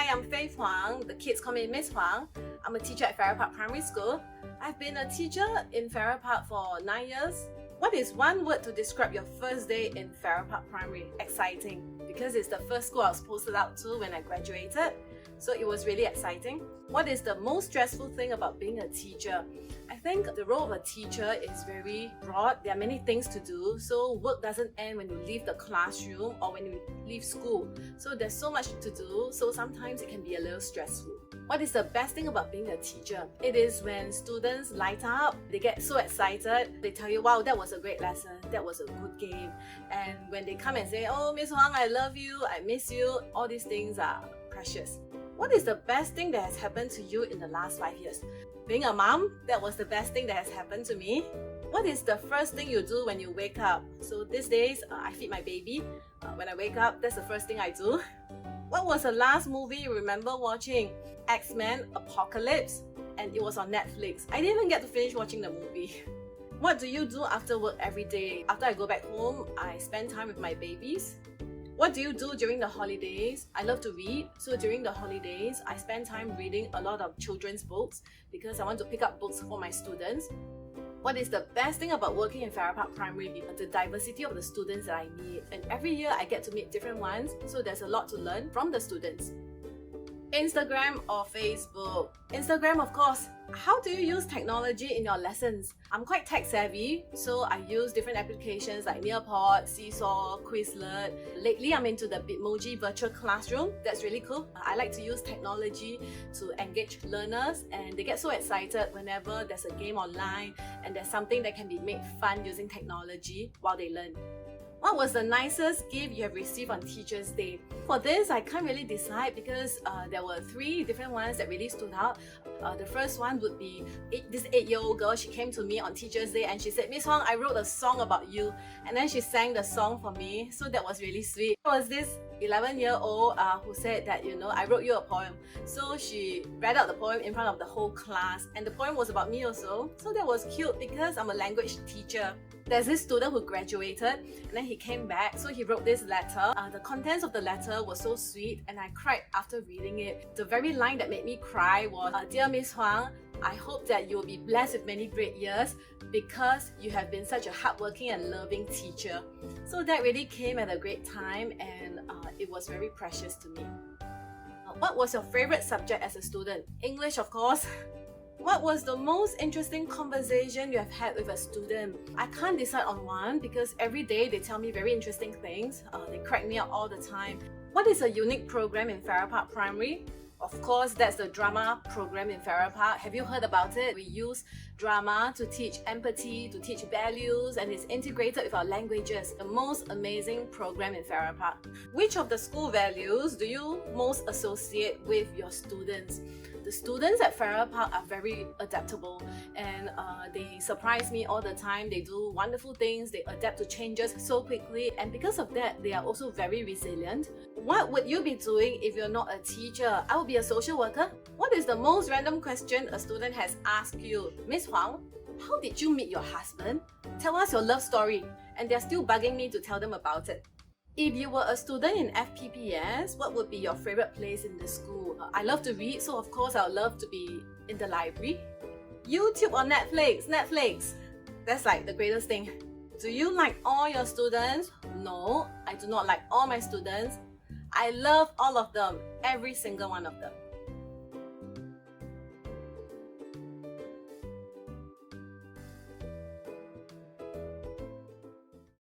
Hi, I'm Faith Huang. The kids call me Ms Huang. I'm a teacher at Farrer Park Primary School. I've been a teacher in Farrer Park for 9 years. What is one word to describe your first day in Farrer Park Primary? Exciting, because it's the first school I was posted out to when I graduated. So it was really exciting. What is the most stressful thing about being a teacher? I think the role of a teacher is very broad. There are many things to do. So work doesn't end when you leave the classroom or when you leave school. So there's so much to do. So sometimes it can be a little stressful. What is the best thing about being a teacher? It is when students light up, they get so excited, they tell you, wow, that was a great lesson, that was a good game. And when they come and say, oh, Ms Huang, I love you, I miss you, all these things are precious. What is the best thing that has happened to you in the last 5 years? Being a mom, that was the best thing that has happened to me. What is the first thing you do when you wake up? So these days, I feed my baby. When I wake up, that's the first thing I do. What was the last movie you remember watching? X-Men Apocalypse, and it was on Netflix. I didn't even get to finish watching the movie. What do you do after work every day? After I go back home, I spend time with my babies. What do you do during the holidays? I love to read, so during the holidays, I spend time reading a lot of children's books because I want to pick up books for my students. What is the best thing about working in Farrer Park Primary? The diversity of the students that I meet, and every year I get to meet different ones, so there's a lot to learn from the students. Instagram or Facebook? Instagram, of course. How do you use technology in your lessons? I'm quite tech savvy, so I use different applications like Nearpod, Seesaw, Quizlet. Lately, I'm into the Bitmoji virtual classroom. That's really cool. I like to use technology to engage learners, and they get so excited whenever there's a game online and there's something that can be made fun using technology while they learn. What was the nicest gift you have received on Teachers' Day? For this, I can't really decide because there were 3 different ones that really stood out. The first one would be this 8-year-old girl. She came to me on Teachers' Day and she said, Ms Huang, I wrote a song about you. And then she sang the song for me, so that was really sweet. There was this 11-year-old who said that, I wrote you a poem. So she read out the poem in front of the whole class, and the poem was about me also. So that was cute because I'm a language teacher. There's this student who graduated and then he came back, so he wrote this letter. The contents of the letter was so sweet and I cried after reading it. The very line that made me cry was, Dear Ms Huang, I hope that you will be blessed with many great years because you have been such a hardworking and loving teacher. So that really came at a great time, and it was very precious to me. What was your favorite subject as a student? English, of course. What was the most interesting conversation you have had with a student? I can't decide on one because every day they tell me very interesting things. They crack me up all the time. What is a unique program in Farrer Park Primary? Of course, that's the drama program in Farrer Park. Have you heard about it? We use drama to teach empathy, to teach values, and it's integrated with our languages. The most amazing program in Farrer Park. Which of the school values do you most associate with your students? The students at Farrer Park are very adaptable, and they surprise me all the time. They do wonderful things, they adapt to changes so quickly, and because of that, they are also very resilient. What would you be doing if you're not a teacher? I would be a social worker. What is the most random question a student has asked you? Ms Huang, how did you meet your husband? Tell us your love story. And they're still bugging me to tell them about it. If you were a student in FPPS, what would be your favorite place in the school? I love to read, so of course I would love to be in the library. YouTube or Netflix? Netflix. That's like the greatest thing. Do you like all your students? No, I do not like all my students. I love all of them, every single one of them.